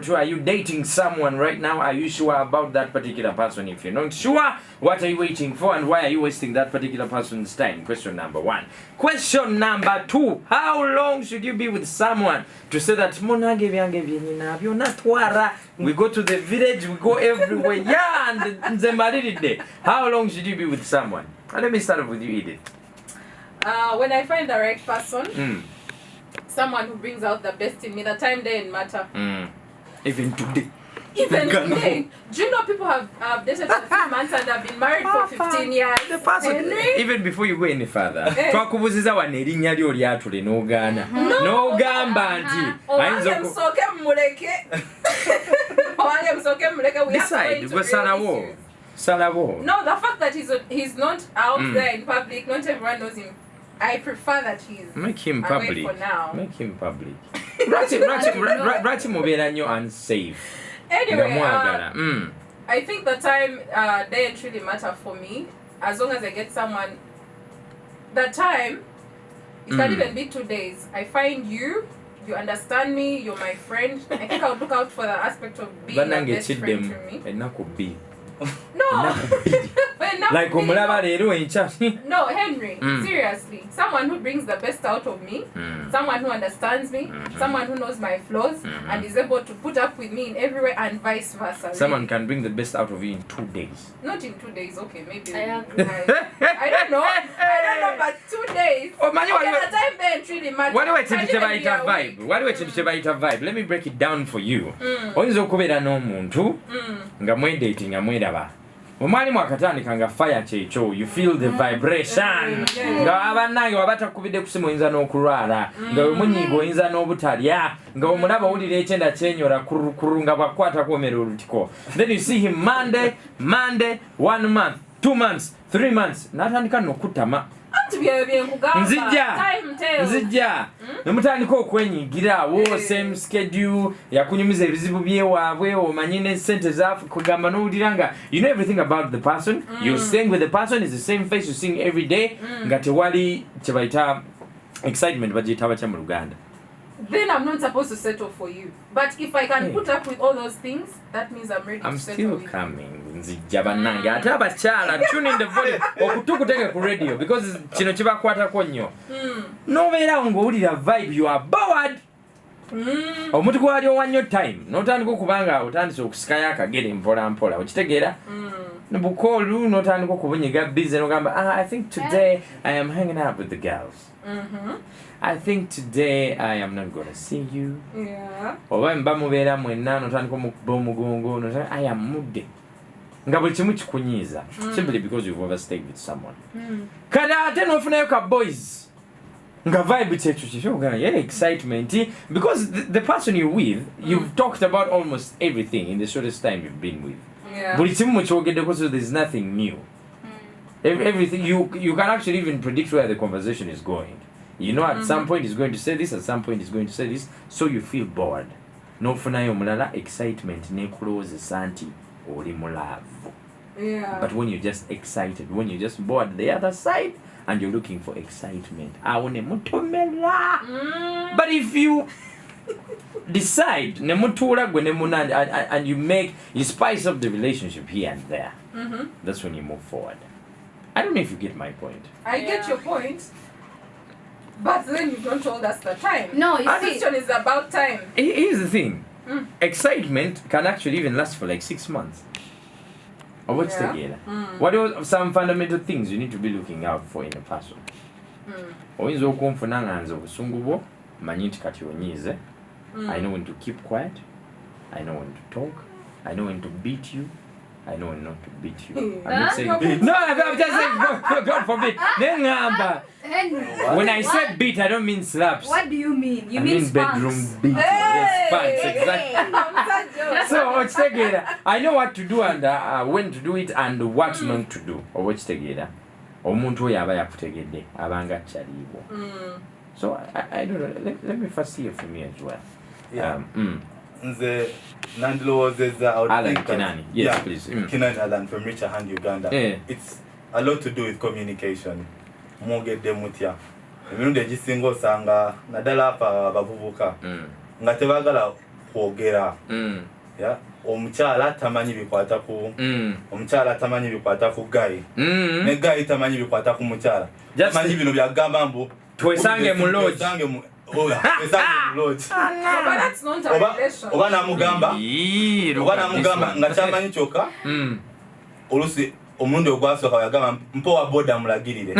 Are you dating someone right now? Are you sure about that particular person? If you're not sure, what are you waiting for and why are you wasting that particular person's time? Question number 1. Question number 2. How long should you be with someone to say that we go to the village, we go everywhere, yeah, and the married day? How long should you be with someone? Let me start off with you, Edith. When I find the right person, someone who brings out the best in me, the time doesn't matter. Even today. Even today. Do you know people have dated for 3 months and have been married for 15 years? The person, even before you go any further, twakubuziza wano erinnya lyo lyatule n'ogaana. N'ogamba nti ayinza msoke mmuleke. Owange msoke mmuleke. Decide, gwe salawo. No, the fact that he's not out there in public, not everyone knows him. I prefer that he's Make him public. For now. Make him public. Write him over you're unsafe. Anyway, I think the time doesn't really matter for me. As long as I get someone, the time, it can even be 2 days. I find you understand me, you're my friend. I think I'll look out for the aspect of being a best friend to me. No. Like No, Henry, seriously. Someone who brings the best out of me, someone who understands me, someone who knows my flaws and is able to put up with me in every way and vice versa. Someone can bring the best out of you in 2 days. Not in 2 days, okay, maybe. I don't know, but 2 days. Oh, man, the time then really matters. What do I tell you about vibe? Let me break it down for you. Oyinza okubeera n'omuntu nga dating amwedaba. Omwali mwakatandika nga fire kyekyo, you feel the vibration. Nga abannange wabatakubidde kusimu oyinza n'okulwala, nga omunyiiga oyinza n'obutalya, nga omulaba owulira ekyenda kyenyora kurukuru nga bwakwata kwomera olutiko. Then you see him Monday, 1 month, 2 months, 3 months, n'atandika n'okutama. Nzijja nemutandika okwenyigira wo same schedule yakunyumiza ebizibu byewaabwe omanyi ne sente zaafu kugamba n'owulira nga you know everything about the person, you're staying with the person, is the same face you're seeing every day, nga tewali kyebayita excitement bagiyita bakya mu Luganda. Then I'm not supposed to settle for you. But if I can put up with all those things, that means I'm ready to settle with you. I'm still coming. Nzijja bannange ate abakyala tune in the volume okutukutege ku radio because kino kibakwatako nnyo. N'obeera ng'owulira vibe you are bored. Omuntu gwali owa nnyo time n'otandika okubanga otandise okusikayo akagere mpola mpola okitegeera nebukolu n'otandika okubunyiga busy n'ogamba I think today I am hanging out with the girls. I think today I am not going to see you. Yeah. Oba mba mubeera mwenna n'otandika omukuba omugongo n'otandika I am mudde. Nga buli kimu kikunyiiza simply because you've ever stayed with someone. Kati ate n'ofunayo ka boys. Nga vibe kyekyo yeah, excitement because the person you're with, you've talked about almost everything in the shortest time you've been with. Yeah. Buli kimu mukyogeddeko so there's nothing new. Everything you can actually even predict where the conversation is going. You know at some point he's going to say this, at some point he's going to say this, so you feel bored. Nofunayo mulala excitement nekulowozesa nti oli mulaavu. Yeah. But when you're just excited, when you're just bored the other side and you're looking for excitement, awone mutomera. But if you decide nemutula gwe nemunandi and you spice up the relationship here and there, that's when you move forward. I don't know if you get my point. I get your point. But then you don't hold us the time. No, you our see, question is about time. Here's the thing. Excitement can actually even last for like 6 months. Or what's together? What are some fundamental things you need to be looking out for in a person? Oyinza okunfuna nga nze obusungu bwo manyi nti kati onyiize. I know when to keep quiet. I know when to talk. I know when to beat you. I know when not to beat you. I'm not saying no, I'm just saying God forbid. When I say beat, I don't mean slaps. What do you mean? You I mean bedroom beat. Yes, spanks, exactly. So it's together. I know what to do and when to do it and what not to do. Or what's together. Omuntu oyo aba yakutegedde abanga kyaliibwo. So I don't know. Let me first hear from you as well. Yeah. Nze nandilowozeza I would think Kinani. Yes, please. Kinani Alan from Richer Hand, Uganda. Yeah. It's a lot to do with communication. Mwogedde mutya. Emirundi egisinga osanga naddala apa abavubuka nga tebagala kwogera ya omukyala tamanyi bikwata ku omukyala tamanyi bikwata ku guy ne guy tamanyi bikwata ku mukyala tamanyi bino byagamba mbu twesange mu lodge oba namugamba nga kyamanyi kyokka olusi omulundi ogwasooka yagamba mpowa boda mulagirire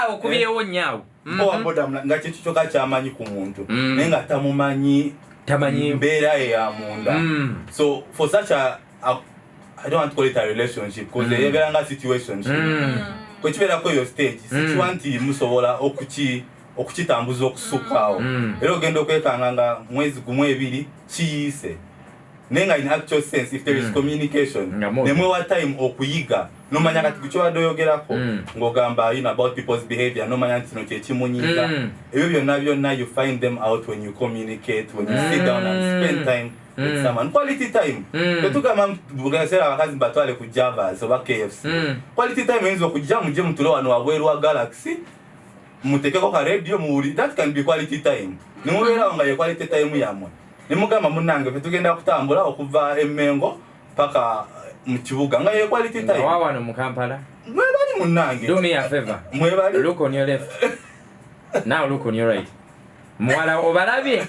okubirewo nyaawo mpowa boda nga kyekyo kyokka kyamanyi ku muntu naye nga tamumanyi mbeera ye ya munda. So for such a I don't want to call it a relationship because ebeera nga situationship kwekibeerako eyo stage sikiwa nti musobola okukitambuza okusukaawo era ogenda okwekanga nga mwezi gumu ebiri kiyiise naye nga in actual sense if there is communication nemwewa time okuyiga nomanya kati kukyowadde oyogerako ng'ogamba about people's behavior nomanya nti kino kyekimunyiiza ebyo byonna you find them out when you communicate when you sit down and spend time with someone. Quality time tetugamba bugesera abakazi batwale ku Javas oba KFC quality time enzo okujja muje mutulo wano wabweru wa Galaxy mutekeko ka radio muwuli that can be quality time nimubeera nga ye quality time yamwe nimugamba munange fe tugenda kutambula okuva Emengo paka mu kibuga nga ye quality time wawano mu Kampala mwebali munange do me a favor mwebali look on your left now look on your right mwala obalabye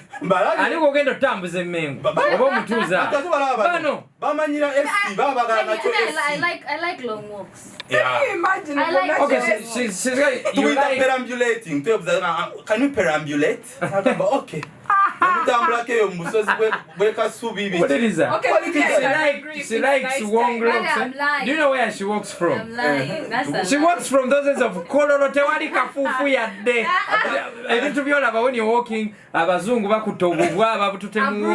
aliko ogenda otambuza Emengo oba omutuuza bano bamanyira FC babagala nacho I like long walks. Yeah. Can you imagine? I like okay she's you like perambulating can you perambulate okay mutambula ke musozi bweka subi what is that? Okay, she likes long walks. Do you know where she walks from? I'm lying. That's She walks from those days of Kololo tewali kafufu yadde ebintu byolaba when you're walking abazungu bakutobubwa ababututemu and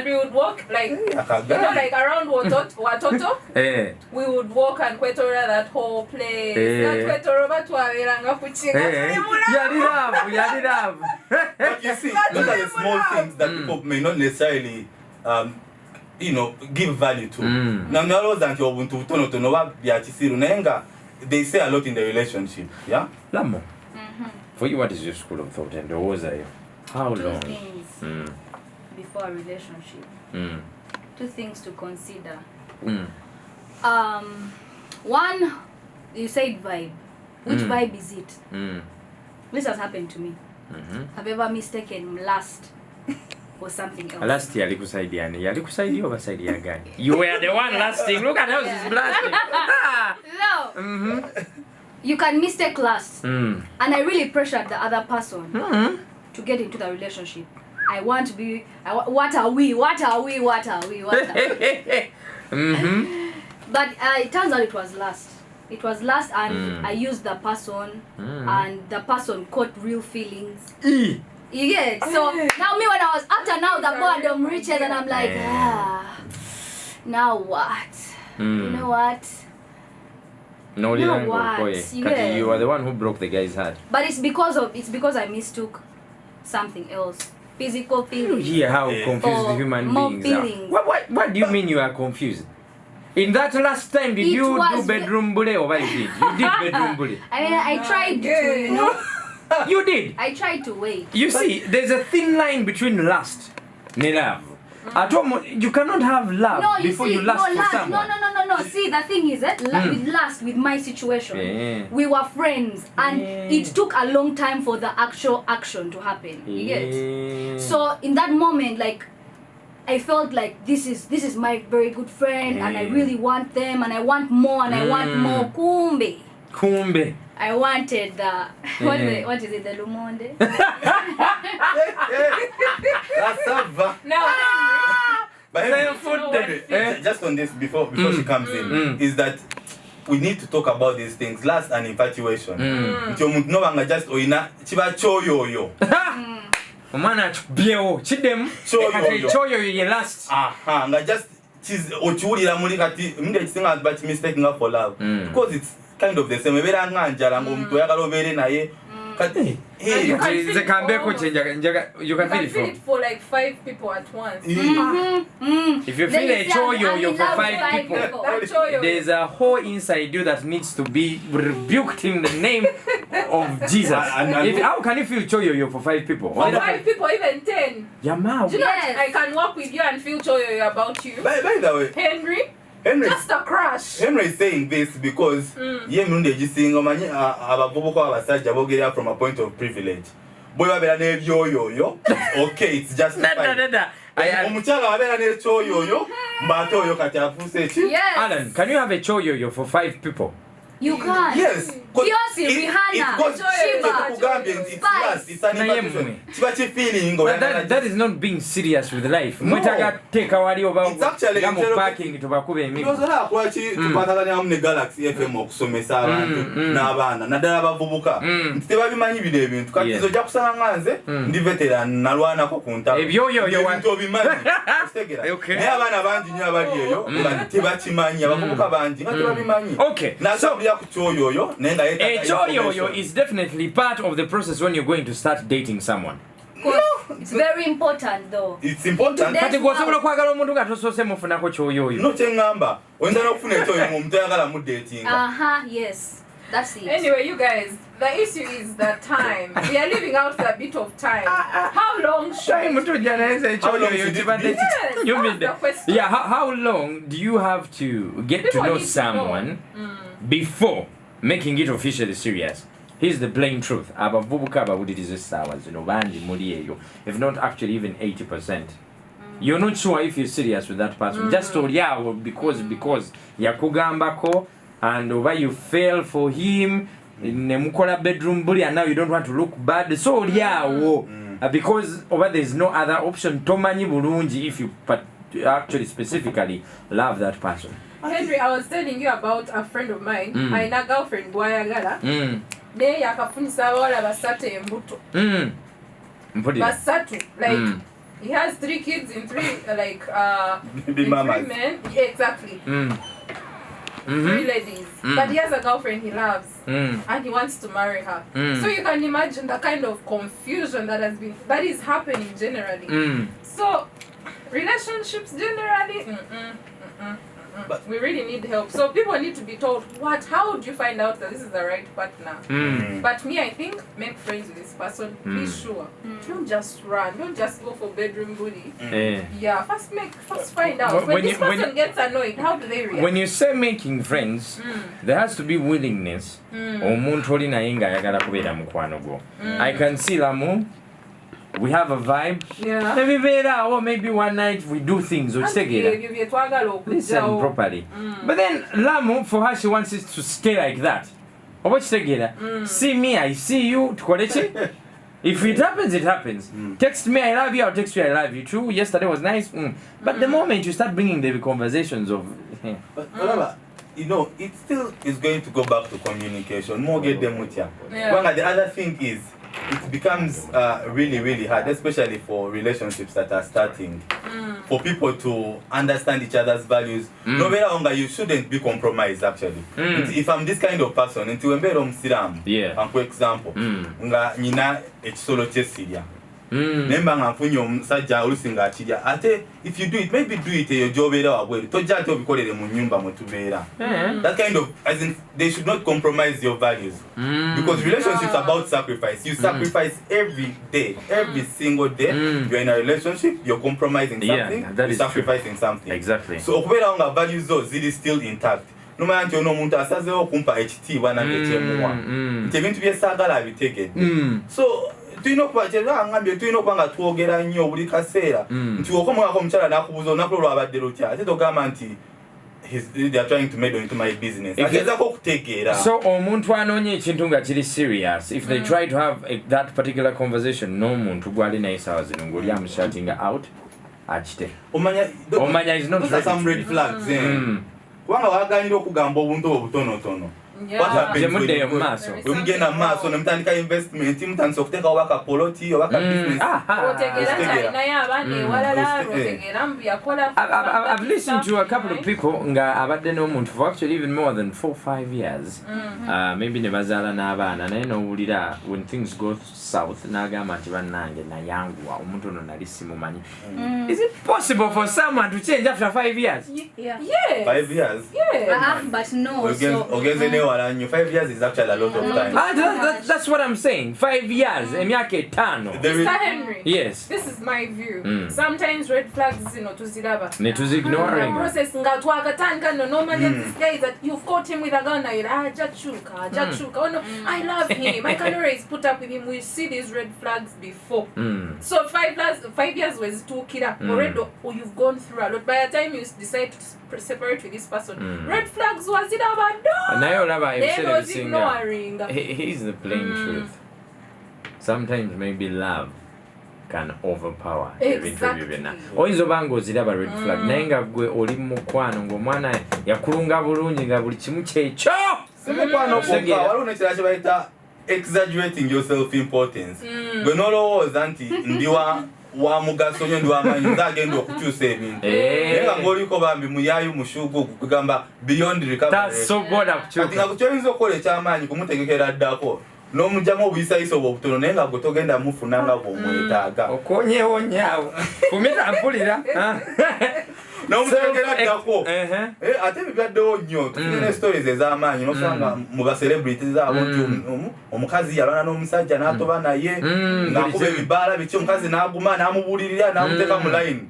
we would walk like like around Watoto we would walk and kwetorera that whole place that kwetoro batwaberanga kuchinga yali love But you see, those are the small things that people may not necessarily give value to. Now naloza nti obuntu tono ba bya kisiru nenga they say a lot in the relationship. Yeah? Lamo. For you, what is your school of thought and was I? How Two long? things before a relationship. Two things to consider. One, you said vibe. Which vibe is it? This has happened to me. Have you ever mistaken lust for something else? Last year yalikusaidia oba saidia gani? You were the one lasting. Look at how she's blushing. No. You can mistake lust. And I really pressured the other person to get into the relationship. I want to be what are we? But it turns out it was lust. It was lust and I used the person and the person caught real feelings. You get it? So now me when I was after now the boredom reaches and I'm like, now what? You know what? No, now what? You are the one who broke the guy's heart. But it's because I mistook something else. Physical feelings. You hear how confused the human beings feelings. are. What do you mean you are confused? In that last time, did you do bedroom bully or what you did? You did bedroom bully. I mean, I tried to, You did? I tried to wait. You see, there's a thin line between lust and love. At home, you cannot have love before you lust for someone. No. See, the thing is that with lust, with my situation, we were friends and it took a long time for the actual action to happen. You get it? So in that moment, like, I felt like this is my very good friend and I really want them and I want more and I want more. Kumbe. I wanted the what is it, the Lumonde? But just on this before she comes in, is that we need to talk about these things. Lust and infatuation. No just chiba choyo. Omwana chubyewo chidem choyo ye last nga just ochiwulira muli kati minde kisinga but mistaking her for love because it's kind of the same ebera nga njala ngo omuntu oyagala obere naye You can you can feel it for like 5 people at once. If you feel a choyo for 5 people, there's a hole inside you that needs to be rebuked in the name of Jesus. How can you feel choyo for 5 people? For 5 people, even 10. Yama. Do you know I can walk with you and feel choyo about you? By the way, Henry, just a crush. Henry is saying this because ye munde jisinga omanyi abavubuka abasajja bogerera from a point of privilege. Boy babera n'ebyoyoyo. Okay, it's just omukyala wabera n'ekyoyoyo mbate oyo kati afuse ki? Alan, can you have a choyo for 5 people? You can. Yes. Kiosi, Rihanna, Shiba. That is not being serious with life. No. It's actually parking to Bakube. Galaxy FM okusomesa abantu n'abaana naddala abavubuka nti tebabimanyi bino ebintu kati ojja kusanga nganze ndi veteran nalwanako ku ntalo ebintu obimanyi naye abaana bangi nnyo abali eyo nga tebakimanyi abavubuka bangi nga tebabimanyi nasabulira ku kyoyoyo naye nga choyo is definitely part of the process when you're going to start dating someone. No, it's very important though. It's important. Kati gwosobola kwagala omuntu nga tosose mufunako kyoyoyo. No kyengamba oyinza n'okufuna ekyoyo mu muntu ayagala mu dating. Yes. That's it. Anyway, you guys, the issue is the time. We are leaving out a bit of time. How long should how long do you have to get People to know need to someone before making it officially serious? Here's the plain truth. Abavubuka abawuliriza essaawa zino bangi muli eyo, if not actually even 80%. You're not sure if you're serious with that person. Just olyawo because yakugambako and over you fell for him nemukola bedroom bully and now you don't want to look bad. So olyawo because over there's no other option. Tomanyi bulungi if you actually specifically love that person. Henry, I was telling you about a friend of mine. Aina girlfriend gwayagala. Naye yakafunisa abawala basatu embuto. Basatu. Like he has 3 kids in 3 like in 3 men. Yeah, exactly. 3 ladies. But he has a girlfriend he loves and he wants to marry her. So you can imagine the kind of confusion that is happening generally. So relationships generally but we really need help. So people need to be told how would you find out that this is the right partner? But me, I think make friends with this person. Be sure. Don't just run. Don't just go for bedroom bully. Yeah, first find out. When this person gets annoyed, how do they react? When you say making friends, there has to be willingness. Omuntu oli naye nga ayagala kubeera mukwano gwo. I can see Lamu. We have a vibe. Yeah. Maybe one night we do things. Listen properly. But then Lamu, for her, she wants it to stay like that. See me, I see you. If it happens, it happens. Text me, I love you. I'll text you, I love you. True, yesterday was nice. But the moment you start bringing the conversations of... But you know, it still is going to go back to communication. More get them with you. The other thing is, it becomes really, really hard, especially for relationships that are starting, for people to understand each other's values. No matter longer, you shouldn't be compromised, actually. If I'm this kind of person, until I'm for example, nina ekisolo ky'essirya. Nemba nga nfunye omusajja olusinga akirya. Ate if you do it, maybe do it eyo gy'obeera wabweru. Tojja ate obikolere mu nnyumba mwe tubeera. That kind of, as in, they should not compromise your values. Because relationships are about sacrifice. You sacrifice every day, every single day. You're in a relationship, you're compromising something, you're sacrificing something. Exactly. So okubeera nga values zo ziri still intact. Nomanya nti ono omuntu asazeewo okumpa ekitiibwa nange kyemuwa. Nti ebintu bye saagala abitegedde. So tulina okuba nga twogera nnyo buli kaseera nti okomwako omukyala n'akubuuza olunaku lwabadde lutya ate togamba nti they are trying to meddle into my business. Agezaako okutegeera. So omuntu anoonya ekintu nga kiri serious, if they try to have that particular conversation n'omuntu gwali naye saawa zino ng'oli amushatinga out akite omanya is not ready. Some red flags. Kubanga waaganira okugamba obuntu obutonotono what happens when Jemude you go maso. mugenda maaso nemutandika investment mutandisa okuteekawo waka poloti obaka business I've listened to a couple of people nga abadde n'omuntu for actually even more than 4 or 5 years. Maybe ne bazaala n'abaana naye n'owulira when things go south n'agamba nti bannange nayanguwa omuntu ono nali simumanyi. Is it possible for someone to change after 5 years? Yeah. 5 years? Yeah. But no. Ogenze newala nnyo 5 years is actually a lot of time. That's what I'm saying. 5 years. Emyaka 5. Mr. Henry. Yes. This is my view. Sometimes red flags tuziraba. Ne tuzignoring. Process nga twakatandika no normally this guy that you've caught him with a gun now you're ajachuka. Oh no, I love him. My camera is put up with him. We see these red flags before. So 5 years was too killer. Already you've gone through a lot. By the time you decide to separate with this person, red flags was it about ignoring. Here's the plain truth. Sometimes maybe love can overpower Exactly. oyinza oba ng'oziraba red flag naye nga gwe oli mu mukwano ng'omwana yakulunga bulungi nga buli kimu kyekyo si mukwano kwokka waliwo nekirala kye bayita exaggerating your self importance gwe n'olowooza nti ndi wa mugaso nnyo ndi w'amaanyi nzagenda okukyusa ebintu naye nga ng'oliko bambi muyaayu mushuugu kugamba beyond recovery kati nga kukyoyinza okukola eky'amaanyi kumutegekera ddako n'omugyamu obuyisayisa obutono naye nga gwe togenda mufuna nga bw'omwetaaga okonyewonyaawo kumita mpulira n'omutegekera ddako ate bibyaddewo nnyo tufune ne stories ez'amaanyi n'osanga mu bacelebrities abo nti omukazi yalwana n'omusajja n'atoba naye ng'akuba ebibaala biki omukazi n'aguma n'amubuulirira n'amuteeka mu layini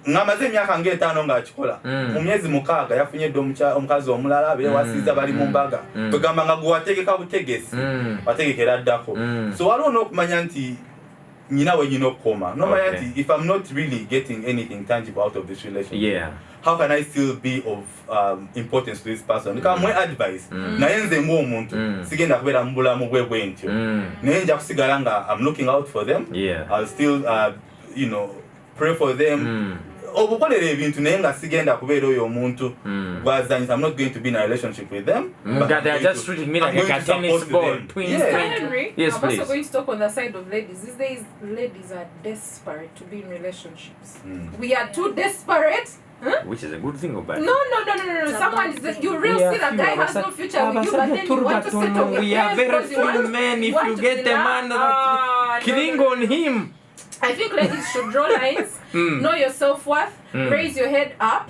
ng'amaze emyaka ng'etaano ng'akikola mu myezi 6 yafunye dda omukazi omulala beewasiiza bali mu mbaga tugamba nga gwe wategeka butegesi wategekera ddako so waliwo n'okumanya nti nyina we nyina okukoma nomanya nti if I'm not really getting anything tangible out of this relationship how can I still be of importance to this person nkaba mwe advice naye nze ng'omuntu sigenda kubeera mu bulamu bwe ntyo naye nja kusigala nga I'm looking out for them I'll still pray for them obukolera ebintu naye nga sigenda kubeera oyo omuntu gwazanyisa I'm not going to be in a relationship with them but they are just treating me like a tennis ball twins. Henry, yes, I'm please. also going to talk on the side of ladies. These days ladies are desperate to be in relationships. We are too desperate. Which is a good thing about it. No. Someone is you real see that guy has no future with you, but then you want to settle with him. We are very few men. If you get the man killing on him. I think ladies should draw lines, know your self-worth, raise your head up.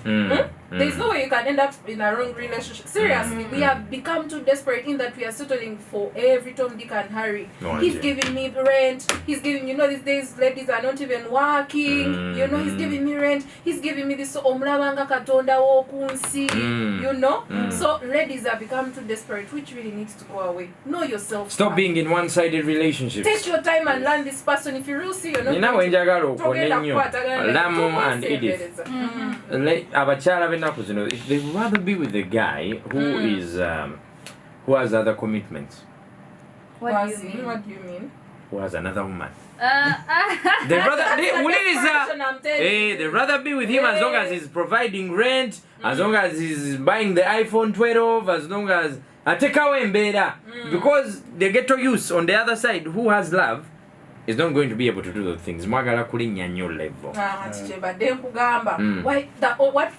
There's no way you can end up in a wrong relationship. Seriously, we have become too desperate in that we are settling for every Tom, Dick and Harry. He's giving me rent. He's giving, these days ladies are not even working. He's giving me rent. He's giving me this omulabanga katonda wokunsi. So ladies have become too desperate, which really needs to go away. Know yourself. Stop being in one-sided relationships. Take your time and learn this person. If you really see you're not Lamu and Edith. Abakyala b'ennaku zino, they would rather be with a guy who is who has other commitments. What do you mean? Who has another woman. They'd rather be with him as long as he's providing rent, as long as he's buying the iPhone 12, as long as atekawo embeera, because they get to use on the other side who has love is not going to be able to do those things. Mwagala kulinnya nnyo level.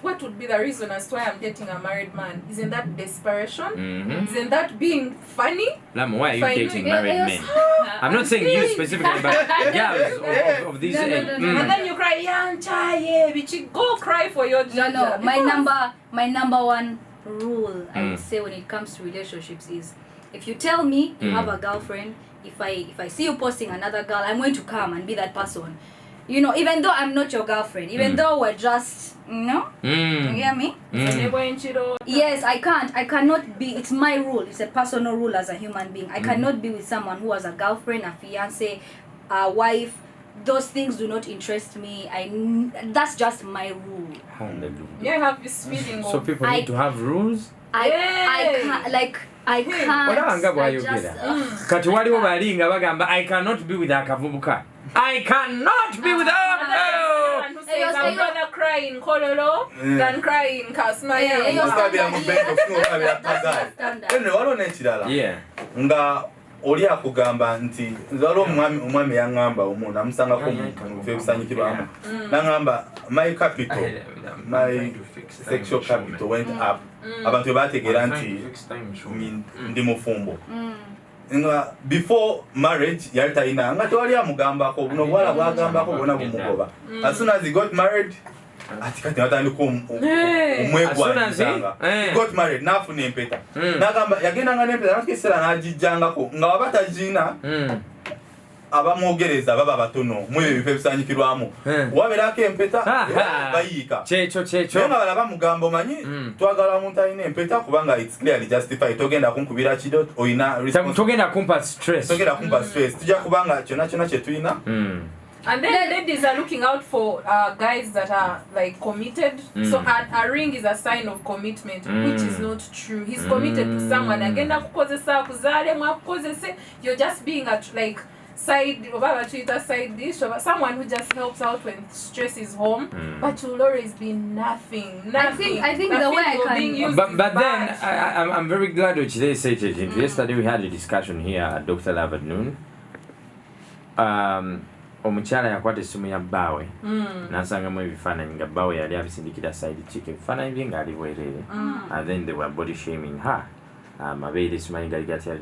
What would be the reason as to why I'm dating a married man? Isn't that desperation? Isn't that being funny? Lamu, why are you dating married men? I'm not saying you specifically, but girls of these age. And then you cry, bitch, go cry for your judge. No. My number one rule I would say when it comes to relationships is if you tell me you have a girlfriend, if I see you posting another girl, I'm going to come and be that person. Even though I'm not your girlfriend, even though we're just, you hear me? Yes, I cannot be, it's my rule, it's a personal rule as a human being. I cannot be with someone who has a girlfriend, a fiance, a wife. Those things do not interest me. That's just my rule. Hallelujah. You have this feeling so people need to have rules? I can't. Kati waliwo bali nga bagamba I cannot be with akavubuka. I cannot be with says I'm gonna cry in Kololo than cry in Kasmaya. Waliwo n'ekirala nga oli akugamba nti nzalo omwami yaŋŋamba omuntu amusangako mu ebisanyikirwamu n'aŋŋamba my capital my sexual capital went up abantu bebategeera nti ndi mufumbo nga before marriage yali talina nga tewali amugambako buno obwala bwagambako bwona bumugoba as soon as he got married ati kati natandika omwegwanizanga got married nafuna empeta nagamba yagendanga n'empeta natukisera n'agijjangako nga waba tagina abamwogereza baba batono mweyo ebifo ebisanyikirwamu wabeerako empeta bayiika kyekyo naye nga balaba mugamba omanyi twagala omuntu alina empeta kubanga its clearly justified togenda kunkubira kido oyina togenda kumpa stress tujja kubanga kyonna kye tulina. And then ladies are looking out for guys that are like committed. So a ring is a sign of commitment, which is not true. He's committed to someone. Agenda kukozesa kuzale mwakozese. You're just being like side dish, someone who just helps out when stress is home, but you'll always be nothing. I think the way I can. But then I'm very glad that they said it. Yesterday we had a discussion here at Dr. Lab at noon. Omukyala yakwata essimu ya bbaawe n'asangamu ebifaananyi nga bbaawe yali abisindikira side chick ebifaananyi bye ng'ali bwereere and then they were body shaming her mabeere simanyi gali gatya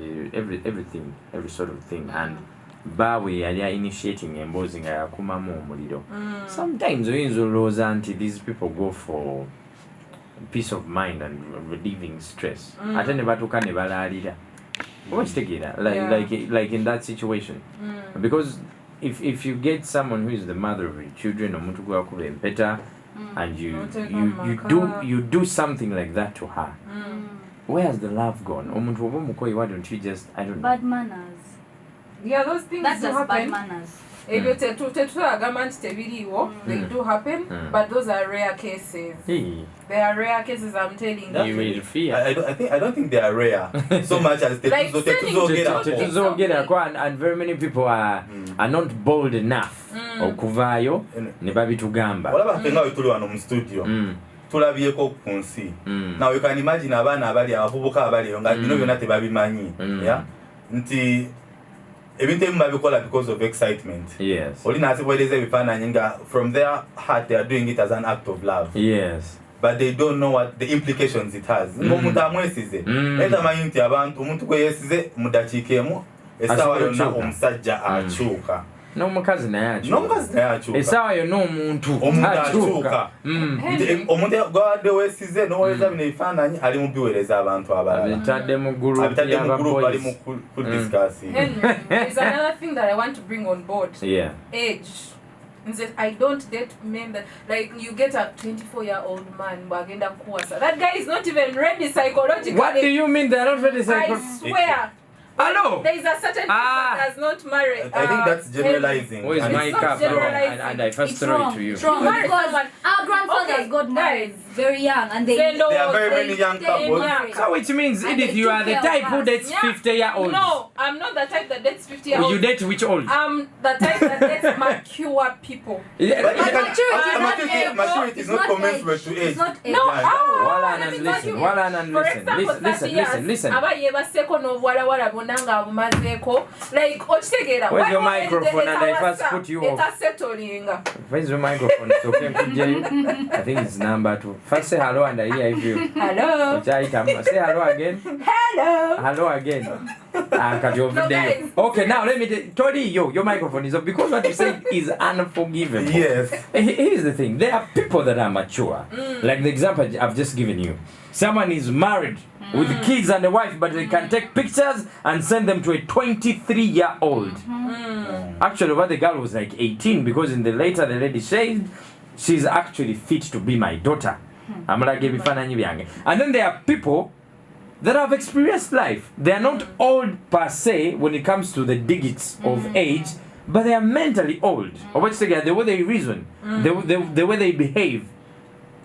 every sort of thing and bbaawe yali initiating emboozi nga yakumamu omuliro. Sometimes oyinza olowooza nti these people go for peace of mind and relieving stress ate ne batuuka ne balaalira oba kitegeera like in that situation because if you get someone who is the mother of your children omuntu gwakuba empeta and you do something like that to her, where has the love gone? Omuntu oba mukoyi, why don't you just, I don't know, bad manners. Yeah, those things that's do just happen. bad manners. They do happen, but those are rare cases. They are rare cases, I'm telling you. You will fear. I don't think they are rare so much as like and very many people are not bold enough okuvaayo ne babitugamba. Olaba fenga wetuli wano mu studio. Tulabyeko ku nsi. Now you can imagine abaana abali abavubuka abali nga bino byonna tebabimanyi. Yeah? Nti ebintu ebimu babikola because of excitement. Yes. Olina asibooleza ebifaananyi nga from their heart they are doing it as an act of love. Yes. But they don't know what the implications it has. Ng'omuntu amwesize. Etamanyi nti abantu omuntu gwe yesize mu dakiika emu essaawa yonna omusajja akyuka. N'omukazi naye akyuka. Essaawa yonna omuntu akyuka. Omuntu gwadde weesize n'oweza bino ebifaananyi ali mu biweereza abantu abalala. Abitadde mu group bali mu kudiscussing. There's another thing that I want to bring on board. Yeah. Age. I don't date men that, like, you get a 24-year-old man, that guy is not even ready psychologically. What do you mean they're not ready psychologically? I swear. Hello. There is a certain person that is not married. I think that's generalizing. Who is my cup? And I first throw it to you. Because our grandfathers got married very young, and there are very many young couples. So which means, Edith, you are the type who dates 50-year-olds. No, I'm not the type that dates 50-year-olds. You date which old? I'm the type that dates mature people. But maturity is not commensurate to age. No. Nanga bumazeko like okitegeera where's your microphone and I first put you off where's your microphone so can you I think it's number 2 first say hello and I hear you hello say hello again hello again cut you over there okay now let me Tony your microphone is off because what you said is unforgivable. Yes. Here's the thing, there are people that are mature like the example I've just given you. Someone is married with kids and a wife, but they can take pictures and send them to a 23-year-old. Actually, what the girl was like 18 because in the later the lady said she's actually fit to be my daughter. And then there are people that have experienced life. They are not old per se when it comes to the digits of age, but they are mentally old. Or what's the way they reason, the way they behave.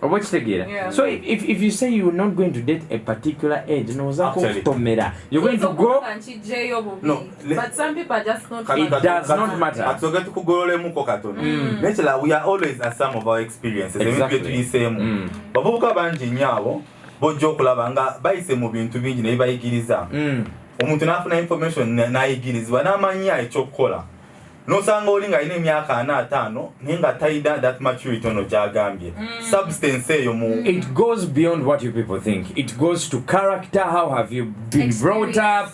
What's the gear? Yeah. So if you say you're not going to date a particular age, no, Actually, you're going to go. No, but some people are just not. It does not matter. We are always a sum of our experiences. Exactly. Bavubuka bangi nyaabo bojja okulaba nga bayise mu bintu bingi naye bayigiriza. Omuntu n'afuna information n'ayigirizibwa n'amanya ekyokukola. Nosanga oli nga alina emyaka 4-5 naye nga tayina that maturity ono gy'agambye. Substance eyo mu... It goes beyond what you people think. It goes to character. How have you been brought up?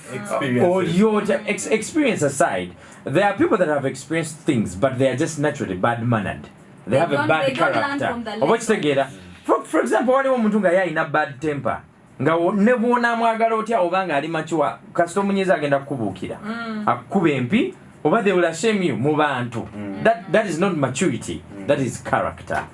Or your experience aside, there are people that have experienced things, but they are just naturally bad-mannered. They have a bad character. What's together? For example, waliwo omuntu nga yalina bad temper. Nga ne bwona amwagala otya oba nga ali machuwa kasita omunyezi agenda kukubuukira akuba empi oba they will ashame you mu bantu. That is not maturity, that is character.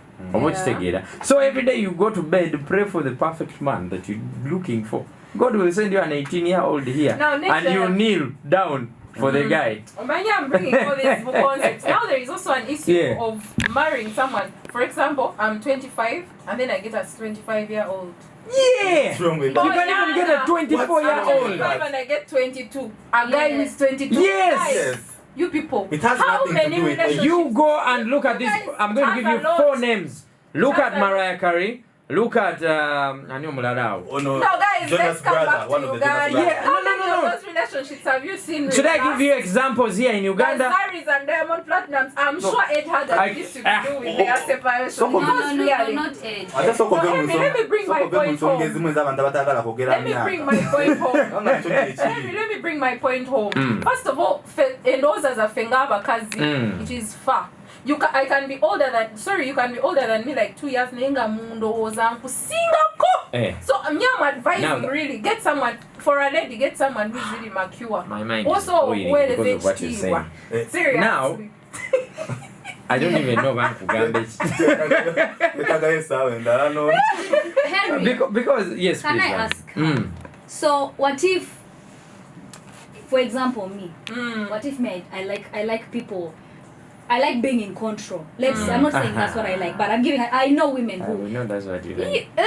So every day you go to bed, pray for the perfect man that you're looking for. God will send you an 18-year-old here and you kneel down for the guy. I'm bringing all this concepts. Now there is also an issue of marrying someone. For example, I'm 25 and then I get a 25-year-old. Yeah! What's wrong with You that? can even get a 24-year-old. 25 and I get 22. A guy who is 22. Yes! You people. It has How nothing to many do with relationships? You go and look at this. I'm going to give you 4 names. Look at Mariah Carey. Look at Anyo Mularao. Oh no, No, guys, Jonas let's come brother, back one to of the Jonas Uganda. brothers. Yeah, How no. many of those relationships have you seen? Should I give you examples here in Uganda? Saris and Diamond Platinums. I'm sure Ed had at least to do with their separation. So No, Because really. not age. Ate soko No, gemu let me bring my point home. ezimu ez'abantu abatagala kwogera Let me bring my point home. Let me bring my point home. First of all, those as a fenga abakazi, it is far. I can be older than, you can be older than me like 2 years. Nenga mundo ozanku singako. So I'm advising really get someone for a lady. Get someone who's really mature. My mind Also, is where because is of what you're saying. Seriously. Now, I don't even know about Uganda. Henry, because yes, can please. I ask? So what if, for example, me? What if me? I like people. I like being in control. I'm not saying that's what I like, but I know women who. We know that's what you like. I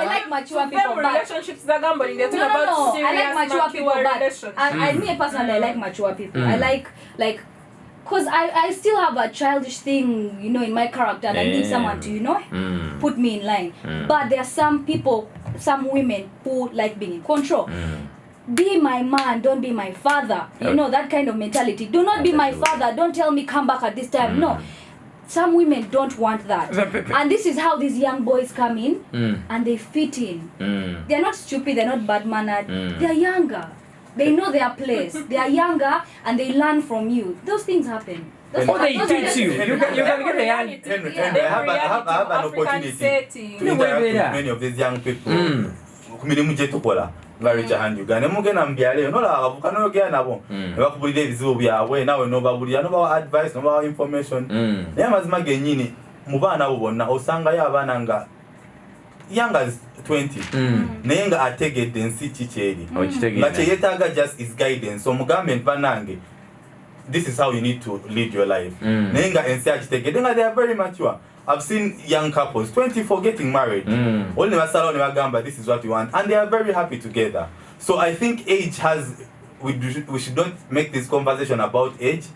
like mature people, but relationships are gambling. They're talking no. about serious, I like mature people, but I me personally, I like mature people. I like because I still have a childish thing, in my character, and I need someone to, put me in line. But there are some people, some women who like being in control. Be my man, don't be my father. That kind of mentality. Do not be my father. Don't tell me come back at this time. No. Some women don't want that. And this is how these young boys come in and they fit in. They're not stupid, they're not bad-mannered. They're younger. They know their place. They are younger and they learn from you. Those things happen. They teach you. You can get a young... Henry, I have an opportunity to interact with many of these young people. Kumirimu gye tukola nga reach hand Uganda mugenda mbyaleyo nola abavuka n'oyogera nabo ne bakubulira ebizibu byabwe nawe n'obabulira n'obawa advice n'obawa information naye amazima gennyini mu baana abo bonna osangayo abaana nga young as 20 naye nga ategedde ensi kikyeri nga kyeyeetaaga just is guidance omugambe banange this is how you need to lead your life naye nga ensi akitegedde nga they are very mature. I've seen young couples, 24, getting married. Only Masala Gamba, this is what we want. And they are very happy together. So I think age we should not make this conversation about age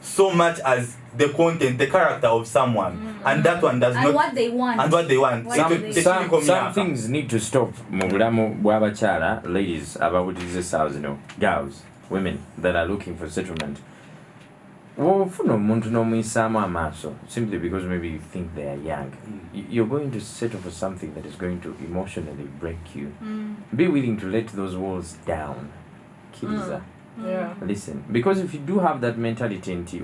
so much as the content, the character of someone. And that one does not... And what they want. And what they want. Some things need to stop. Ladies, about this house, girls, women that are looking for settlement. Simply because maybe you think they are young. You're going to settle for something that is going to emotionally break you. Be willing to let those walls down. Listen, because if you do have that mentality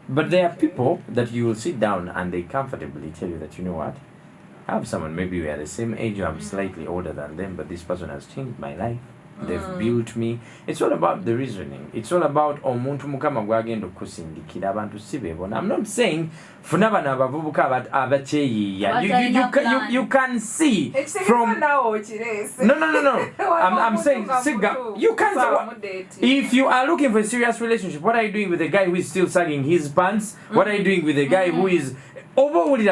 but there are people that you will sit down and they comfortably tell you that, you know what, I have someone, maybe we are the same age or I'm slightly older than them, but this person has changed my life. they've built me. It's all about the reasoning. It's all about omuntu mukama gwagenda okusindikira abantu sibebona. I'm not saying funaba na bavubuka abacheyiya. You can see from No. I'm saying Siga, you can if you are looking for a serious relationship, what are you doing with a guy who is still sagging his pants? What are you doing with a guy who is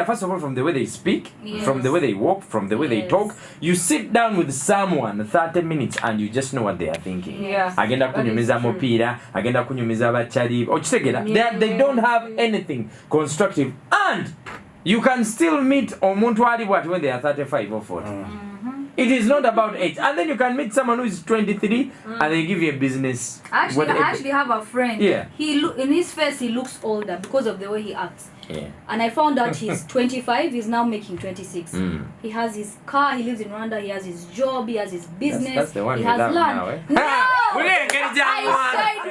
first of all, from the way they speak, from the way they walk, from the way they talk, you sit down with someone 30 minutes and you just know what they are thinking. Agenda kunyumiza mopira, agenda kunyumiza bachari, they don't have anything constructive, and you can still meet omuntu ali when they are 35 or 40. It is not about age. And then you can meet someone who is 23 and they give you a business. I actually have a friend. Yeah. In his face he looks older because of the way he acts. Yeah. And I found out he's 25, he's now making 26. He has his car, he lives in Rwanda, he has his job, he has his business. That's the one he we has love land. now, eh? No!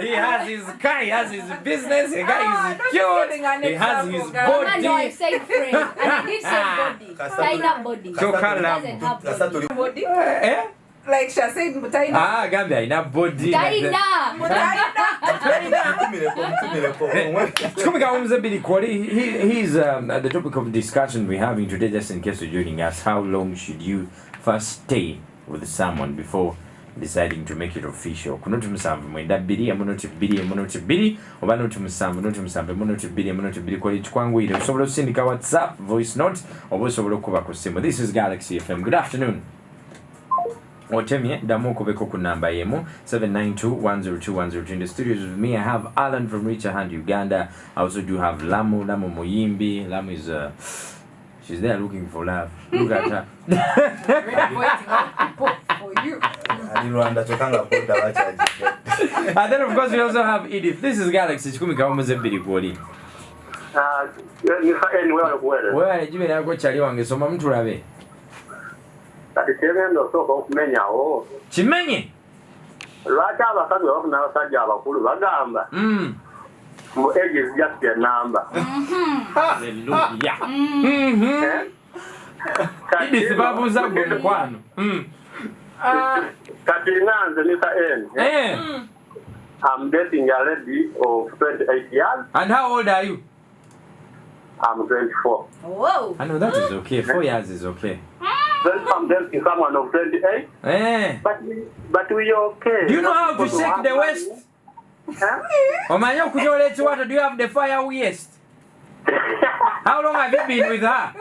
He has his car, he has his business, the guy is cute, he has his body. No, I said friend. And I did say body. China body. So doesn't have body. Body? Eh? Like she said, Mutaina. Gambia, ina body. He's the topic of discussion we're having today, just in case you're joining us. How long should you first stay with someone before deciding to make it official? Kunotu musambu mwenda biri, amunoti biri, obanotu musambu, amunoti biri, kwa chikwangu ile. Usobolo sindika WhatsApp, voice note, obosobolo kuba kusimo. This is Galaxy FM. Good afternoon. Otemye Damoko Beko kunamba yemo 792-102-102. In the studios with me I have Alan from Richer Hand, Uganda. I also do have Lamu Moyimbi. Lamu is she's there looking for love. Look at her. For you. And then of course we also have Edith. This is Galaxy. Chikumika omuzebiri kwoli. Where are you going chali wange soma mtu labe. Chimenye lwaki abakazi bafuna abasajja abakulu bagamba mu age is just a number. Hallelujah. Idi sibabuza gwe mukwano. Kati nanze Mr. N. I'm dating a lady of 28 years. And how old are you? I'm 24. Whoa. I know that is okay. 4 years is okay. Then I'm dating someone of 28. But we okay. Do you know how to shake the waist? Omanya kujole chiwato, do you have the fire waist? How long have you been with her?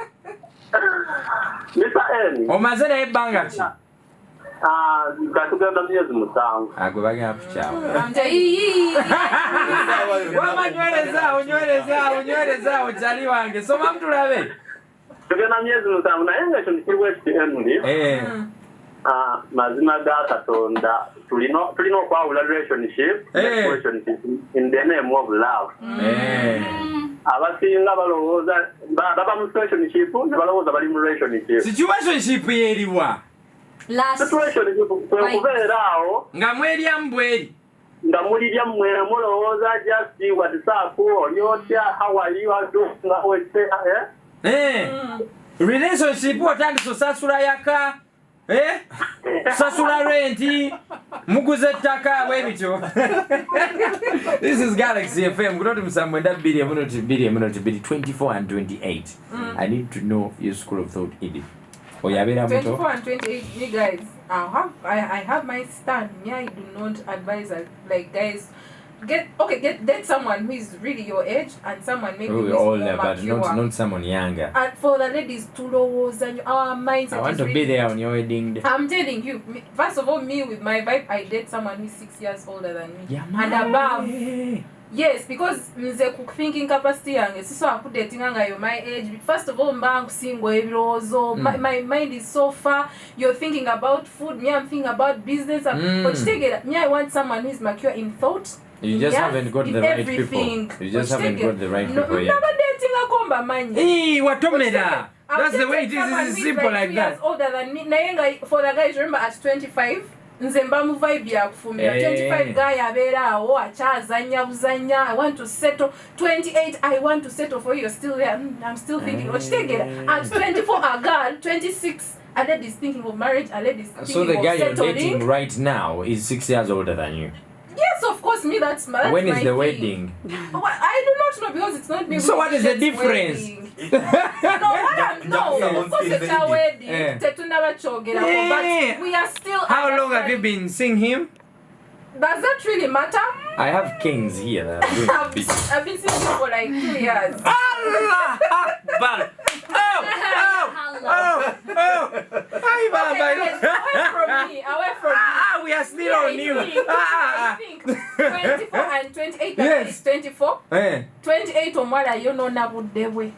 Mr. N. Omazena ebanga chi? Katugenda myezi musanvu. Agobanga apuchawo. Unyweleza uchali wange. Soma mtu labe. Tugenda myezi musanvu naye nga ekyo nikiriwo ekitn. Mazima ga Katonda tulina okwawula relationship in the name of love. Abasinga balowooza baba mu relationship ne balowooza bali mu relationship. Situationship yeriwa. Situationship kubeeraawo nga mwelya mbweri. Nga mulirya mmwe mulowooza just see what's up, oli otya, how are you, nga wese relationship otandise osasula yaka, sasula renti, muguze ettaka bwebityo. This is Galaxy FM. Kunotu musambu enda biri emunoti biri 24 and 28. I need to know your school of thought, Edith. 24 and 28, me guys, I have my stand. Me, I do not advise like guys get someone who is really your age and someone maybe who is older, more but not someone younger. And for the ladies to low and our mindset. I want to be there on your wedding day. I'm telling you, first of all, me with my vibe, I date someone who is 6 years older than me. Yeah, and above. Yes, because nze ku thinking capacity yange siso akudating nga my age. First of all, mbangu single ebirozo. My mind is so far. You're thinking about food, me I'm thinking about business. But me I want someone who is mature in thought. You just haven't got the right people. You just haven't got the right people yet. Never dating akomba manje. Hey, watomera. That's the way it is. It's simple like that. Older than me. For the guys, remember at 25 nze mba mu vibe ya kufumira 25 guy abeera awo akyazanya buzanya I want to settle 28 I want to settle for you you're still there I'm still thinking okitegera at 24 a girl 26 a lady is thinking of marriage a lady is thinking so the of guy settling. You're dating right now is 6 years older than you. Yes, of course, me that's when is my the thing. wedding? I do not know because it's not me. So what is the difference? No, of course it's a wedding. But we are still. How long have you been seeing him? Does that really matter? I have kings here that are doing I've been seeing him for like 2 years. Allah Akbar! Away from me. We are still on you. I think 24 and 28. Yes. 24. 28 omwala yo nona buddewe.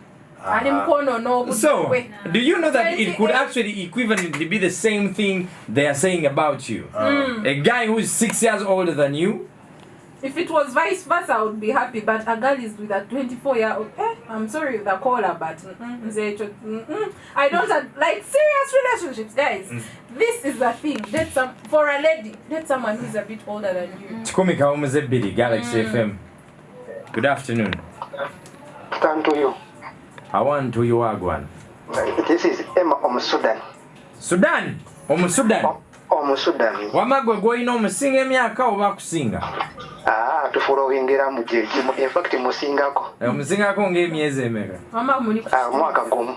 So, do you know that it could actually equivalently be the same thing they are saying about you? A guy who is 6 years older than you? If it was vice versa, I would be happy. But a girl is with a 24-year-old. I'm sorry with the caller, but I don't have, like, serious relationships, guys. This is the thing. For a lady, date someone who's a bit older than you. Chikumika Umuzebiri, Galaxy FM. Good afternoon. Stand to you. I want to you Agwan. This is Emma Sudan. Sudan? Sudan? Sudan. Wamagwe gwina omusinga emyaka oba kusinga? Tufolowingira mu jeji. In fact musingako. Omusingako ng'emyezi emeka? Mwaka gumu.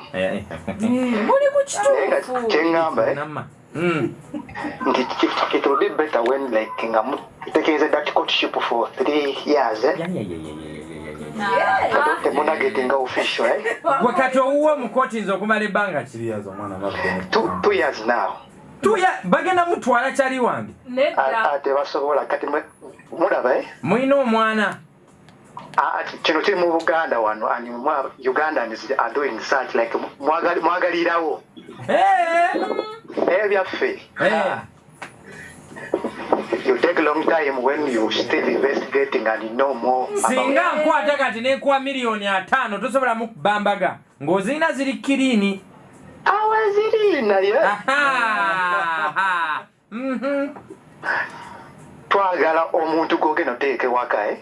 Muli ku kituufu. Kyengamba Namma. It will be better when like taking that courtship for 3 years. Temuna getting official, eh? Wakati owuwo mu koti nze okumala ebbanga ki? 2 years now. 2 years bagenda mutwala kyali wange. Ate basobola kati mulaba eh? Mulina omwana. Kino kiri mu Buganda wano and Ugandans are doing such like mwagalirawo. Byaffe. You take a long time when you still investigating and you know more. Singa nkwata kati nekuwa milioni 5 tosobola mu kubambaga ng'ozirina ziri kirini. Awazirina ye. Twagala omuntu gogenda oteeke waka eh?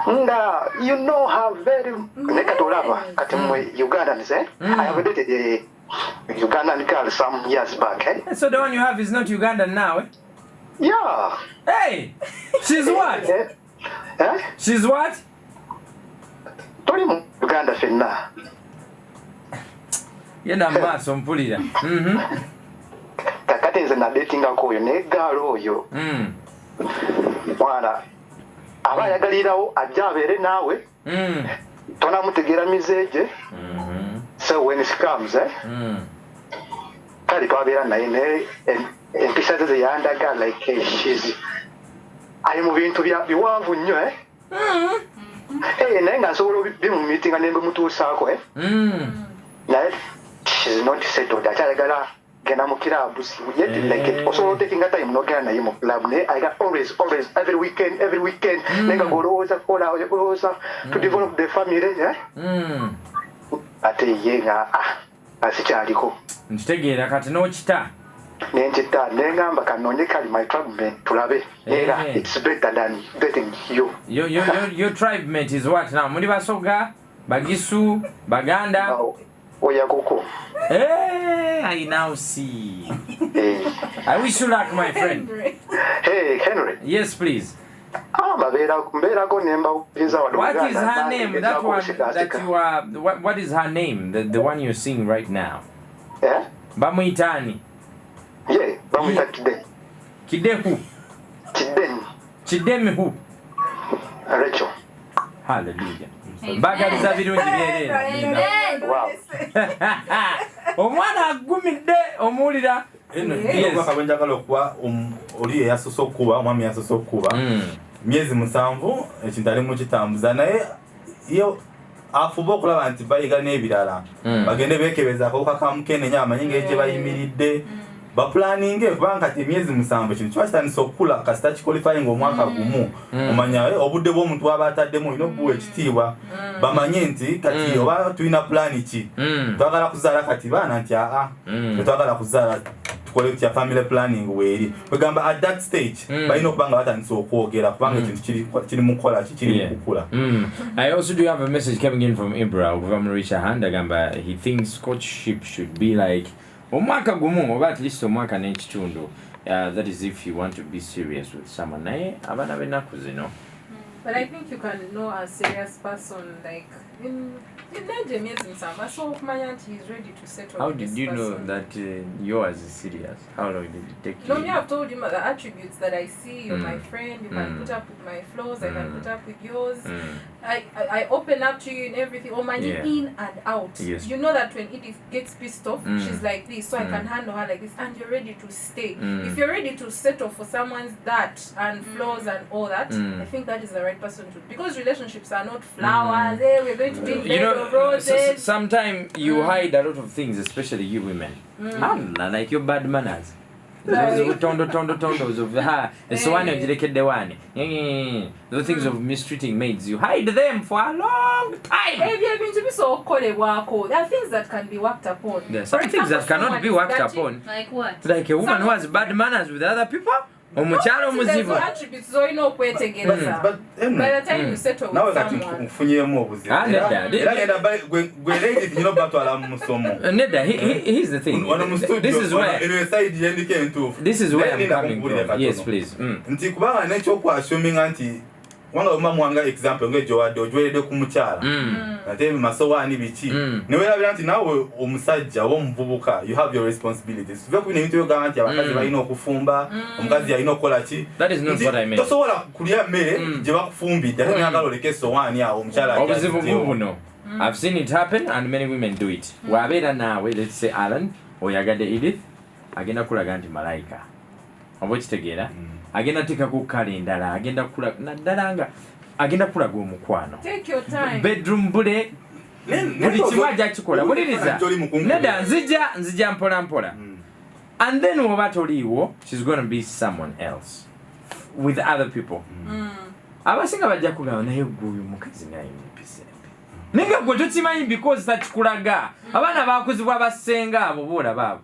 Nga you know how very nekatolaba kati mwe Ugandans eh? I have dated a Ugandan girl some years back eh? So the one you have is not Ugandan now eh? Yeah. Hey! She's what? She's what? Toli mu Uganda fenna. Yena maaso mpulira. Kakati nze na dating akoyo ne girl oyo. Mwana aba yagalirawo ajja abeere naawe. Tona mutegeera mizeje. So when it comes kali twabeera naye ne empisa ze yandaga like she's ali mu bintu biwanvu nnyo eh? Naye nga nsobola bimu meeting ne mutuusaako eh? Naye she's not settled akyayagala genda mu club yet like it also taking a time nogenda naye mu club ne I got always every weekend nenga golowooza to develop the family eh? Ate ye nga asikyaliko nkitegeera kati n'okita nenjita nengamba kanonye kali my tribe mate tulabe era it's better than dating you. Your tribe mate is what now? Muli Basoga, Bagisu, Baganda. Oyagoko. I now see. I wish you luck, my friend. Hey, Henry. Yes, please. What is her name? That one that you are. What is her name? The one you're seeing right now. Yeah. Bamuitani. Yeah, Bamuita Kide. Kide who? Chidemi who? Rachel. Hallelujah. Bagaliza birungi byerera. Wow. Omwana agumidde omulira. Yes. Bakabonjagala okuba oli yasoso okuba omwami yasoso okuba. Myezi 7 ekintu ali mu kitambuza naye yo afuba okulaba nti bayiga n'ebirala. Bagende beekebeza akawuka ka mukenenya amanyi ng'ekye bayimiridde. Baplanning kubanga kati myezi 7 kintu kyatandise okukula kasita kiqualifying omwaka gumu omanya obudde bw'omuntu waba ataddemu ino buwe ekitiibwa bamanye nti kati oba tulina plan ki twagala kuzaala kati baana nti twagala kuzaala tukole kya family planning weeri kwegamba at that stage balina okubanga batandise okwogera kubanga ekintu kiri mukola kiri mukukula. I also do have a message coming in from Ibra okuva mu Richa Hand agamba he thinks courtship should be like omwaka gumu oba at least omwaka n'ekitundu. That is if you want to be serious with someone. Naye abaana b'ennaku zino. But I think you can know a serious person like in so he's ready to settle. How did you know that yours is serious? How long did it take you? No, me, I've told you the attributes that I see. You're my friend. You can put up with my flaws. I can put up with yours. I open up to you in everything. Oh, money in and out. Yes. You know that when Edith gets pissed off, she's like this, so I can handle her like this, and you're ready to stay. If you're ready to settle for someone's that and flaws and all that, I think that is the right person to. Because relationships are not flowers. Hey, we're going to be in bed of roses. Sometimes you hide a lot of things, especially you women. Like your bad manners. Tondo of those things of mistreating maids, you hide them for a long time. Hey, we are going to be so cold. There are things that can be worked upon. There are some things that cannot be worked upon. Like what? Like a woman who has bad manners with other people. Attributes so you know by the time you settle with someone. Here's the thing. This is where I'm coming from. Yes, please. Wanga umamwanga example ngejo wadojwelede kumuchala ate masowani bichi niwe labira nti nawe omusajja omuvubuka you have your responsibilities tuve kubine bintu yoga nti abakazi balina okufumba omukazi alina okola ki. That is not what I meant. Tosobola kulya mmere je bakufumbidde ate nyagalo leke sowani awo omuchala no. I've seen it happen and many women do it. Wabera nawe, let's say Alan oyagade Edith agenda kulaga nti malaika obo kitegeera agenda tika ku kalendala agenda kula naddalanga agenda kulaga omukwano. Take your time. Bedroom bule buli kiwaja kikola buliriza neda nzija mpola and then oba toliiwo she's going to be someone else with other people. Abasinga bajja kugamba naye guyu mukazi naye mpisembe ninga gwe tokimanyi because takikulaga abaana bakuzibwa basenga abo bola babo.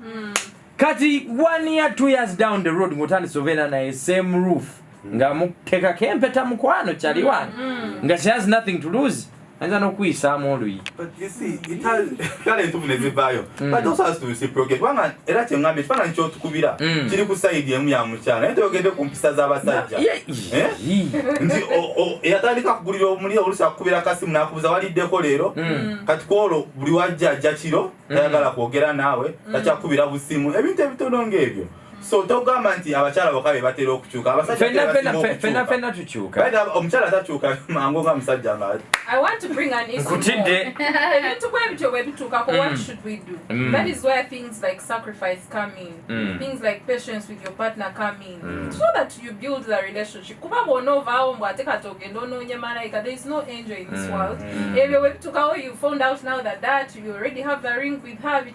Kati 1 year 2 years down the road ngotandise obeera naye same roof nga muteka kempeta mukwano kyali wano nga she has nothing to lose anza n'okuyisaamu oluyi. But you see it has talent of nezivayo but also has to reciprocate wanga era kyengambye kifaananyi kyotukubira kiri ku side emu ya mukyala naye teyogedde ku mpisa z'abasajja nti eyatandika kugulira omuli oluusi akukubira akasimu n'akubuza waliddeko leero kati kwolwo buli wajja ajja kiro tayagala kwogera naawe takyakubira busimu ebintu ebitono ng'ebyo. So togamba nti abakyala bakabe batera okukyuka abasajja fena tukyuka omukyala takyuka mangu nga musajja nga. I want to bring an issue. What should we do? That is where things like sacrifice come in. Things like patience with your partner come in. So that you build the relationship. There is no angel in this world. You found out now that you already have the ring with her.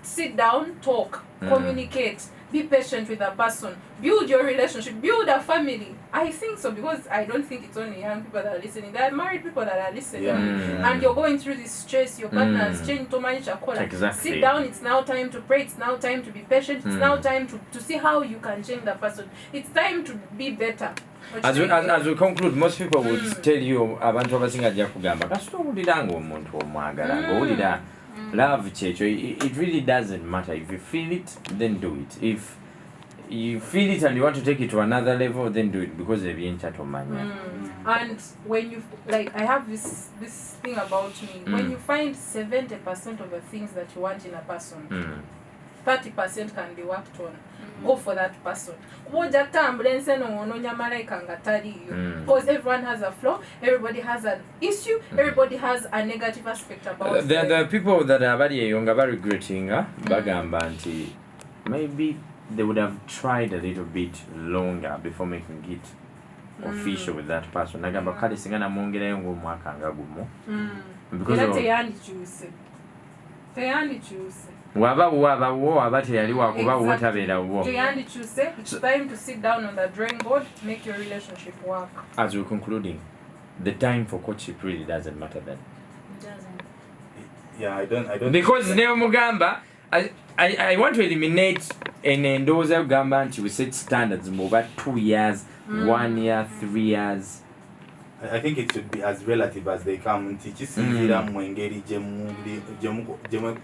Sit down, talk, communicate. Be patient with a person. Build your relationship. Build a family. I think so because I don't think it's only young people that are listening. There are married people that are listening. And you're going through this stress. Your partner has changed to manage a caller. Exactly. Sit down. It's now time to pray. It's now time to be patient. It's now time to see how you can change the person. It's time to be better. As we conclude, most people would tell you abantu abasinga ajja kugamba kasita owulira ng'omuntu omwagala ng'owulira love checho. It really doesn't matter. If you feel it, then do it. If you feel it and you want to take it to another level, then do it because of And when you like, I have this thing about me. When you find 70% of the things that you want in a person, 30% can be worked on. Go for that person. Because everyone has a flaw, everybody has an issue, everybody has a negative aspect about There are people that are very young, are regretting bagamba nti maybe they would have tried a little bit longer before making it official with that person. Nagamba kale singa namwongerayo ng'omwaka nga gumu. Waba teyali wakuba wo tabeera wo. It's time to sit down on the drawing board, make your relationship work. As we're concluding, the time for courtship really doesn't matter then. It doesn't. Yeah, I don't. Because Neo Mugamba, I want to eliminate endowooza kugamba nti we set standards mu oba 2 years 1 year 3 years. I think it should be as relative as they come. Nti kisinzira mu engeri gye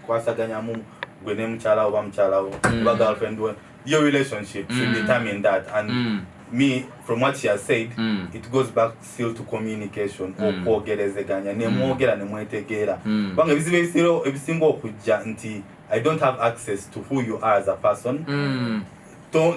kwasaganyamu gwe ne mukyala oba mukyala wo oba girlfriend wo. Your relationship should determine that. And me, from what she has said, it goes back still to communication. Okwogerezeganya ne mwogera ne mwetegeera. Banga ebisinga okujja nti I don't have access to who you are as a person.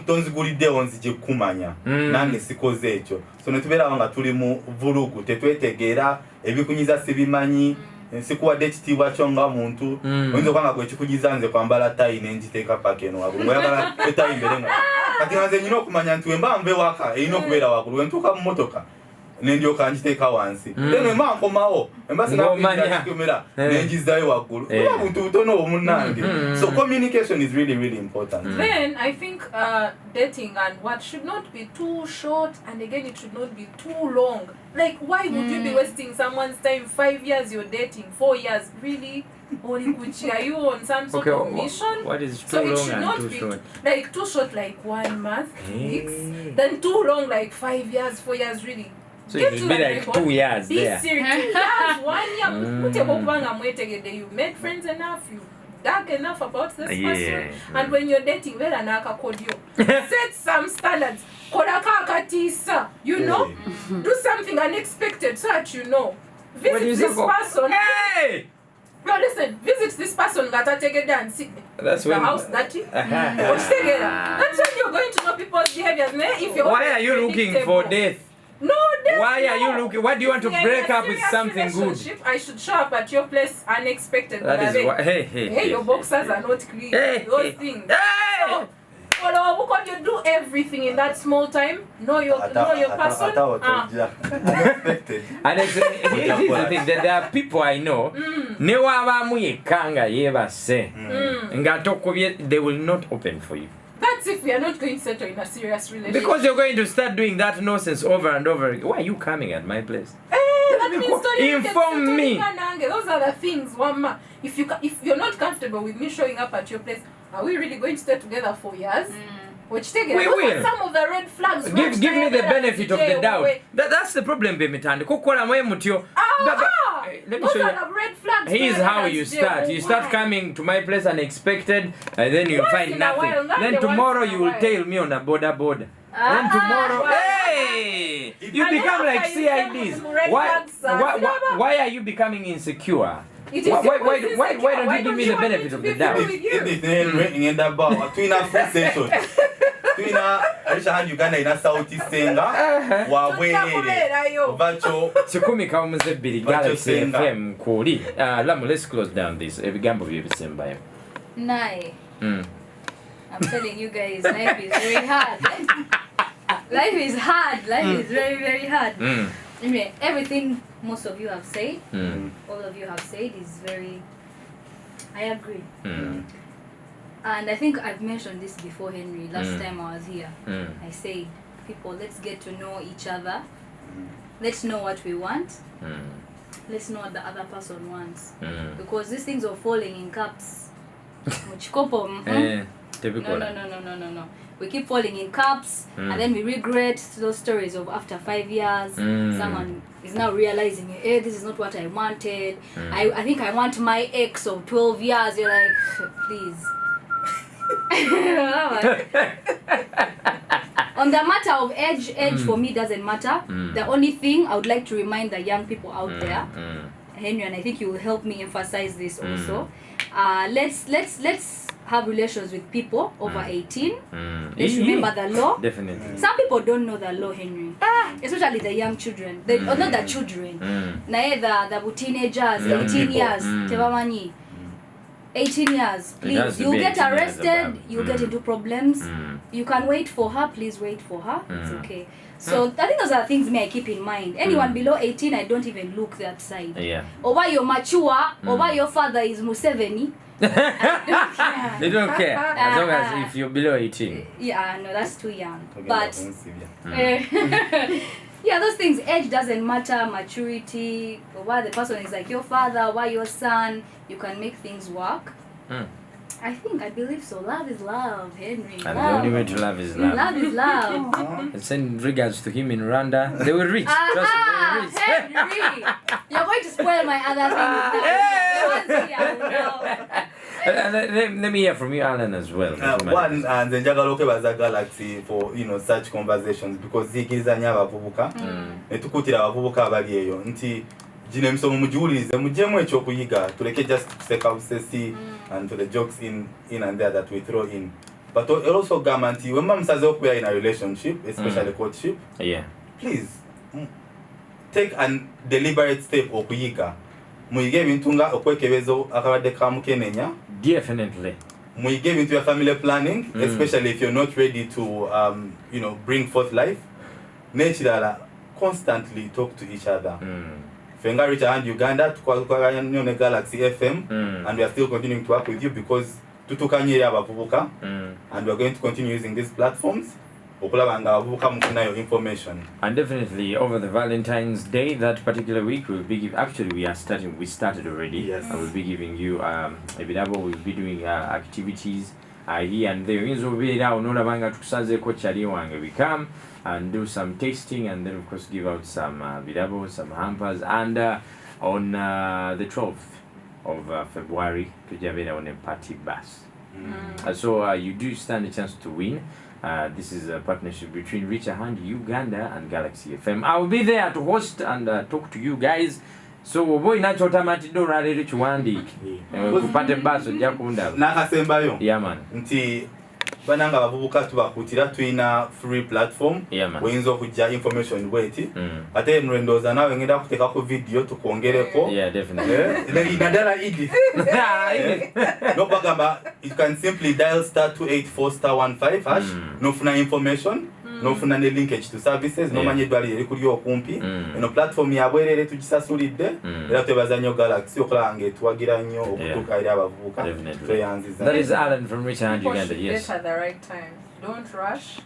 Tonziguliddewo nzije kumanya nange sikoze ekyo. So netubeera nga tuli mu vulugu tetwetegeera ebikunyiza sibimanyi sikuwadde ekitiibwa kyo nga muntu oyinza okubanga gwe kikugiza nze kwambala tayi nenjiteeka paka eno waggulu ngoyagala etayi mbere nga kati nga nze nyina okumanya nti wemba nve waka erina okubeera waggulu wentuuka mu motoka nenjoka njiteeka wansi then wemba nkomawo wemba sinakikomera nenjizayo waggulu kuba buntu butono omunnange. So communication is really, really important. Then I think dating and what should not be too short, and again it should not be too long. Like, why would you be wasting someone's time? 5 years you're dating, 4 years, really? Are you on some sort of mission? What is too so long it should and not too be short? like too short, like 1 month, weeks. Then too long, like 5 years, 4 years, really. So it should be like 2 years be there. Serious. 2 years, 1 year. You make friends enough, you dark enough about this person. And when you're dating, set some standards. You know, do something unexpected so that you know. Visit this person. Hey! No, listen, visit this person that I take it and see That's the when house dirty. That's when you're going to know people's behaviors. Why are you looking for death? No, death. Why are you looking? Why do you want to break up with something good? I should show up at your place unexpected. That is why. Hey, your boxers are not clean. Those things. Hey! So, because you do everything in that small time, know your person. Unexpected. And here's the thing, that there are people I know, they will not open for you. That's if we are not going to settle in a serious relationship. Because you're going to start doing that nonsense over and over again. Why are you coming at my place? That means inform me. Those are the things, Wama. If you're not comfortable with me showing up at your place, are we really going to stay together for years? Which take we will. Some of the red flags. Give me the benefit of the doubt. That's the problem, baby. Let me show you. Red flags. Here's how you start. You start coming to my place unexpected, and then you find nothing. Then tomorrow you will tell me on a border. Then tomorrow, hey, you become like CIDs. Why are you becoming insecure? Why don't you give me the benefit of the doubt? Uganda ina sauti senga Sikumi kamuze bili Galaxy FM kuli. Let's close down this. Ebigambo byebisembayo. Nai. I'm telling you guys, life is very hard. Life is hard. Life is very, very hard. Anyway, everything most of you have said, all of you have said is very, I agree. And I think I've mentioned this before, Henry, last time I was here. I said, people, let's get to know each other. Let's know what we want. Let's know what the other person wants. Because these things are falling in cups. No. We keep falling in cups, and then we regret those stories of after 5 years. Someone is now realizing, hey, this is not what I wanted. I think I want my ex of 12 years. You're like, please. On the matter of age for me doesn't matter. The only thing I would like to remind the young people out there, Henry, and I think you will help me emphasize this also. Let's have relations with people over 18. Let's remember the law. Definitely. Some people don't know the law, Henry. Especially the young children. Or not the children. The teenagers, 18 years. 18 years, please. You get arrested, you get into problems. You can wait for her, please wait for her. It's okay. So I think those are things I keep in mind. Anyone below 18, I don't even look that side. Or why you're mature, or why your father is Museveni. They don't care as long as if you're below 18. Yeah, no, that's too young. But yeah, those things, age doesn't matter, maturity, or why the person is like your father, why your son, you can make things work. I believe so. Love is love, Henry. And the only way to love is love. Love is love. And send regards to him in Rwanda. They will reach. Trust me, they will reach. Henry, you're going to spoil my other thing. Let me hear from you, Alan, as well. One, and then njagala okwebaza Galaxy for such conversations because zikiriza nnyo abavubuka ne tukutira abavubuka abali eyo nti gino emisomo mugiwulirize muggyemu ekyokuyiga tuleke just kuseka busesi and to the jokes in and there that we throw in, but also gamba nti when musazeewo okubeera in a relationship, especially courtship, please take a deliberate step okuyiga muyige ebintu nga okwekebezo akabadde ka mukenenya. Definitely. Muyige ebintu bya family planning, especially if you're not ready to bring forth life. Nekirala, constantly talk to each other. Fenga Reach a Hand Uganda tukwagala nnyo ne Galaxy FM and we are still continuing to work with you because tutukanye abavubuka and we are going to continue using these platforms. And definitely over the Valentine's Day, that particular week, we'll be we started already. Yes. And we'll be giving you a bidabo. We'll be doing activities here and there. We come and do some tasting and then of course give out some bidabo, some hampers, and on the 12th of February, tujabera on a party bus. So you do stand a chance to win. This is a partnership between Reach a Hand Uganda and Galaxy FM. I will be there to host and talk to you guys. So boy nachotamaati dora lero kiwandiiki kupate baso ojja kundaba nakasembayo man nti bananga abavubuka tubakuutira tulina free platform oyinza okujja information bweti ate mrendoza nawe ngenda kuteekako video tukwongereko naddala idi nokubagamba you can simply dial *284*15# nofuna information nofuna ne linkage to services nomanya eddwaliro erikuli okumpi eno platform yabwerere tugisasulidde era twebaza nnyo Galaxy okulaba ng'etuwagira nnyo okutuuka eri abavubuka tweyanziza. That is Alan from Reach a Hand Uganda. Yes, at the right time, don't rush.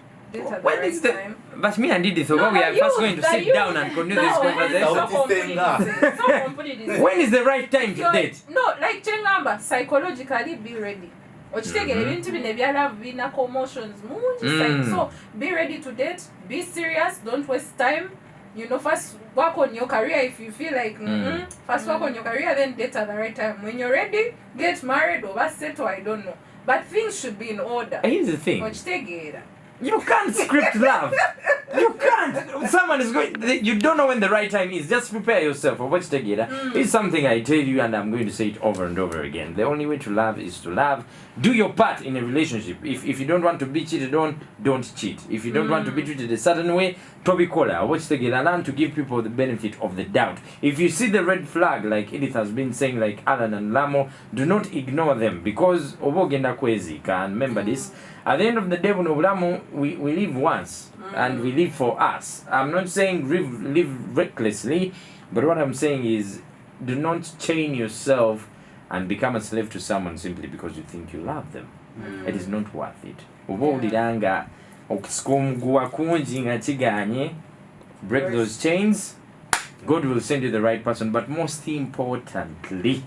When is the time? But me and Didi, so we are first going to sit down and continue this conversation. When is the right time to date? No, like Chengamba, psychologically be ready. Ochitegere ebintu bino ebyala bina commotions mungi, so be ready to date, be serious, don't waste time. First work on your career if you feel like first work on your career, then date at the right time. When you're ready, get married or settle, I don't know, but things should be in order. Here's the thing, Ochitegere you can't script love. You can't. Someone is going. You don't know when the right time is. Just prepare yourself for what's together. It's something I tell you, and I'm going to say it over and over again. The only way to love is to love. Do your part in a relationship. If you don't want to be cheated on, don't cheat. If you don't want to be treated a certain way, Toby Kola, what's together. Learn to give people the benefit of the doubt. If you see the red flag, like Edith has been saying, like Alan and Lamo, do not ignore them because obogenda kwezi. Can remember this. At the end of the day, we live once and we live for us. I'm not saying live recklessly, but what I'm saying is do not chain yourself and become a slave to someone simply because you think you love them. It is not worth it. Break those chains. God will send you the right person, but most importantly,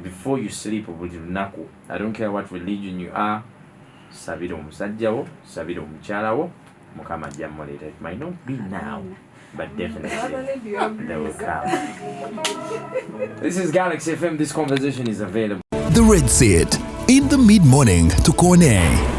before you sleep, I don't care what religion you are, sabira omusajjawo, sabira omukyalawo, mukama ajja mmuleta. It might not be now, but definitely they will come. This is Galaxy FM. This conversation is available. The Red Seat in the mid-morning to Cornet.